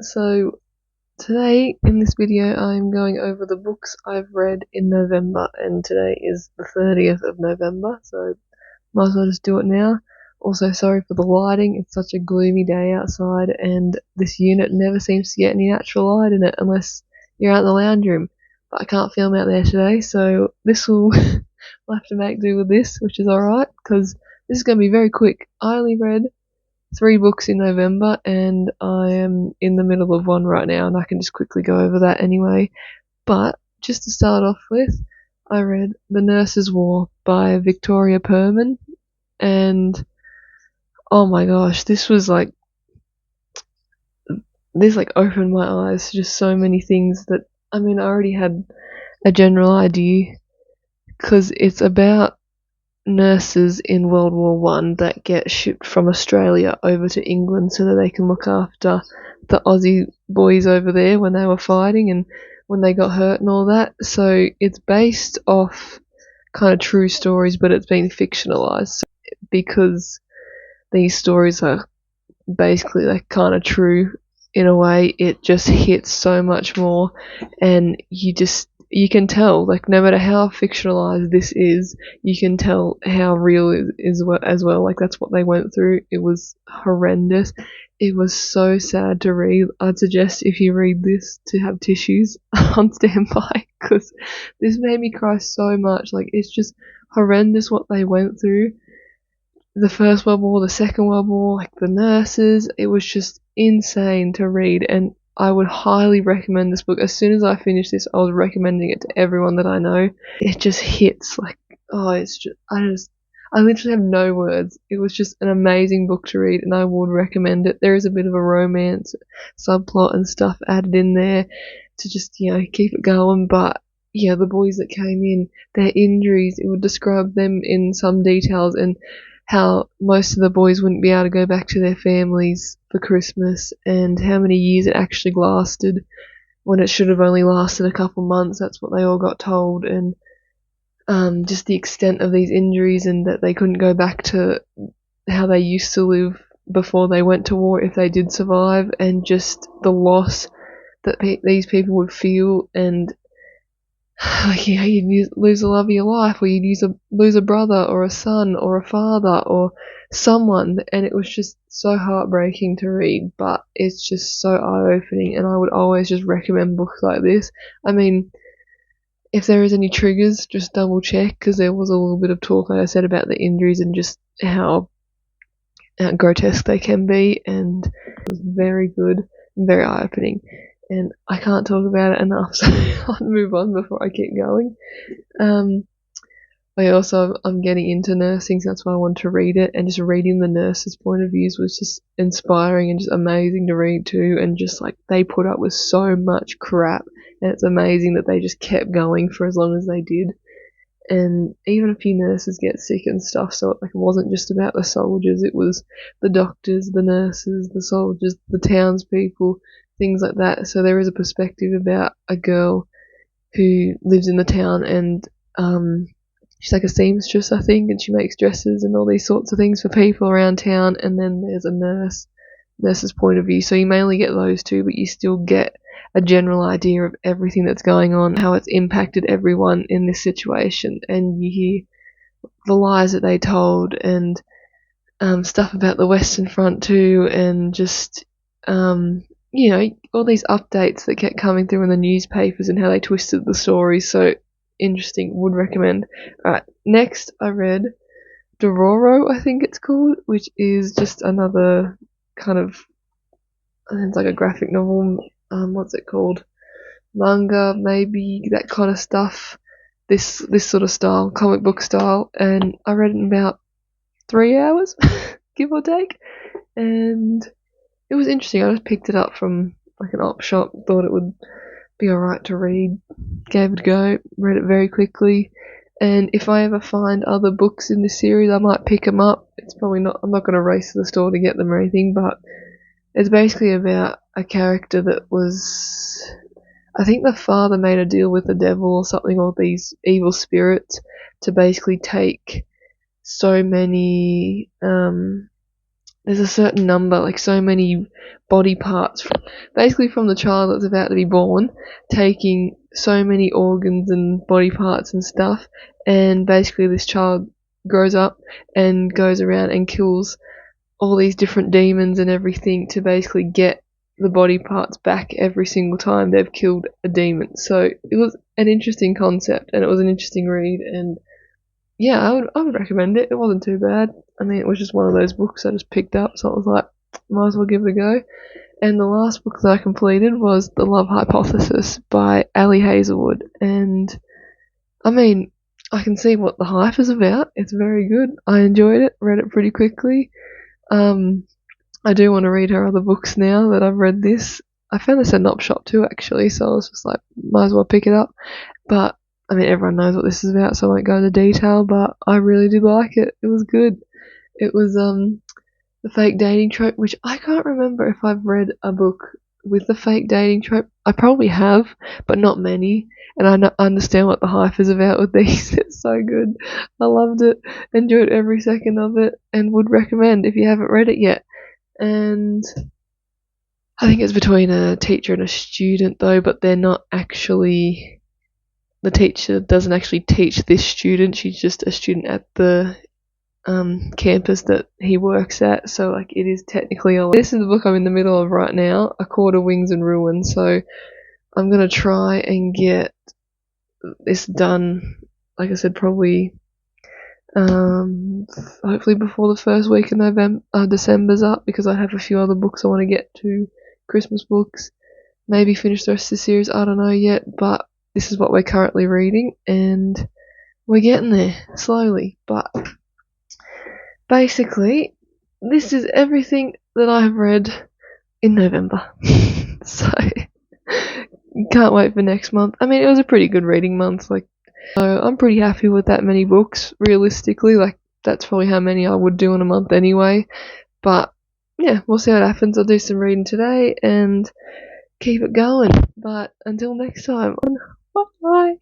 So today in this video I'm going over the books I've read in November, and today is the 30th of November, so might as well just do it now. Also, sorry for the lighting, it's such a gloomy day outside and this unit never seems to get any natural light in it unless you're out in the lounge room. But I can't film out there today, so this will we'll have to make do with this, which is alright because this is going to be very quick. I only read 3 books in November, and I am in the middle of one right now, and I can just quickly go over that anyway. But just to start off with, I read The Nurse's War by Victoria Perman, and oh my gosh, this opened my eyes to just so many things that, I already had a general idea, because it's about nurses in World War One that get shipped from Australia over to England so that they can look after the Aussie boys over there when they were fighting and when they got hurt and all that. So it's based off kind of true stories, but it's been fictionalized because these stories are basically like kind of true in a way. It just hits so much more, and you can tell, like, no matter how fictionalized this is, you can tell how real it is as well. Like, that's what they went through. It was horrendous. It was so sad to read. I'd suggest, if you read this, to have tissues on standby, because this made me cry so much. Like, it's just horrendous what they went through. The First World War, the Second World War, like the nurses, it was just insane to read, and I would highly recommend this book. As soon as I finished this, I was recommending it to everyone that I know. It just hits like, oh, I literally have no words. It was just an amazing book to read, and I would recommend it. There is a bit of a romance subplot and stuff added in there to just, keep it going, but yeah, the boys that came in, their injuries, it would describe them in some details, and how most of the boys wouldn't be able to go back to their families for Christmas, and how many years it actually lasted when it should have only lasted a couple months. That's what they all got told, and just the extent of these injuries, and that they couldn't go back to how they used to live before they went to war if they did survive, and just the loss that these people would feel, and like, you'd lose the love of your life, or you'd lose a brother or a son or a father or someone, and it was just so heartbreaking to read, but it's just so eye-opening, and I would always just recommend books like this. If there is any triggers, just double check, because there was a little bit of talk, like I said, about the injuries and just how grotesque they can be, and it was very good and very eye-opening. And I can't talk about it enough, so I'll move on before I keep going. I'm getting into nursing, so that's why I wanted to read it, and just reading the nurses' point of views was just inspiring and just amazing to read too, and just like, they put up with so much crap, and it's amazing that they just kept going for as long as they did. And even a few nurses get sick and stuff, so it wasn't just about the soldiers, it was the doctors, the nurses, the soldiers, the townspeople, things like that. So there is a perspective about a girl who lives in the town, and she's like a seamstress, I think, and she makes dresses and all these sorts of things for people around town. And then there's a nurse's point of view, so you mainly get those two, but you still get a general idea of everything that's going on, how it's impacted everyone in this situation, and you hear the lies that they told, and stuff about the Western Front too, and just all these updates that kept coming through in the newspapers and how they twisted the story. So interesting, would recommend. Alright, next I read Dororo, I think it's called, which is just another kind of, it's like a graphic novel, what's it called? Manga, maybe, that kind of stuff. This sort of style, comic book style, and I read it in about 3 hours, give or take, and it was interesting. I just picked it up from like an op shop, thought it would be alright to read, gave it a go, read it very quickly, and if I ever find other books in this series, I might pick them up. I'm not going to race to the store to get them or anything, but it's basically about a character that was, I think the father made a deal with the devil or something, or these evil spirits, to basically take so many there's a certain number, like so many body parts, basically from the child that's about to be born, taking so many organs and body parts and stuff, and basically this child grows up and goes around and kills all these different demons and everything to basically get the body parts back every single time they've killed a demon. So it was an interesting concept, and it was an interesting read, and yeah, I would recommend it. It wasn't too bad. I mean, it was just one of those books I just picked up, so I was like, might as well give it a go. And the last book that I completed was The Love Hypothesis by Ali Hazelwood, and I mean, I can see what the hype is about. It's very good. I enjoyed it. Read it pretty quickly. I do want to read her other books now that I've read this. I found this at an op shop too, actually, so I was just like, might as well pick it up. But I mean, everyone knows what this is about, so I won't go into detail. But I really did like it. It was good. It was the fake dating trope, which I can't remember if I've read a book with the fake dating trope. I probably have, but not many. And I understand what the hype is about with these. It's so good. I loved it. Enjoyed every second of it, and would recommend if you haven't read it yet. And I think it's between a teacher and a student though, but they're not actually, the teacher doesn't actually teach this student, she's just a student at the campus that he works at, so like it is technically this is the book I'm in the middle of right now, A Quarter Wings and Ruin, so I'm gonna try and get this done, like I said, probably hopefully before the first week of December's up, because I have a few other books I want to get to, Christmas books, maybe finish the rest of the series, I don't know yet, but this is what we're currently reading, and we're getting there, slowly, but basically, this is everything that I have read in November, so can't wait for next month. I mean, it was a pretty good reading month, like, so I'm pretty happy with that many books, realistically, like, that's probably how many I would do in a month anyway, but yeah, we'll see what happens. I'll do some reading today and keep it going, but until next time, bye!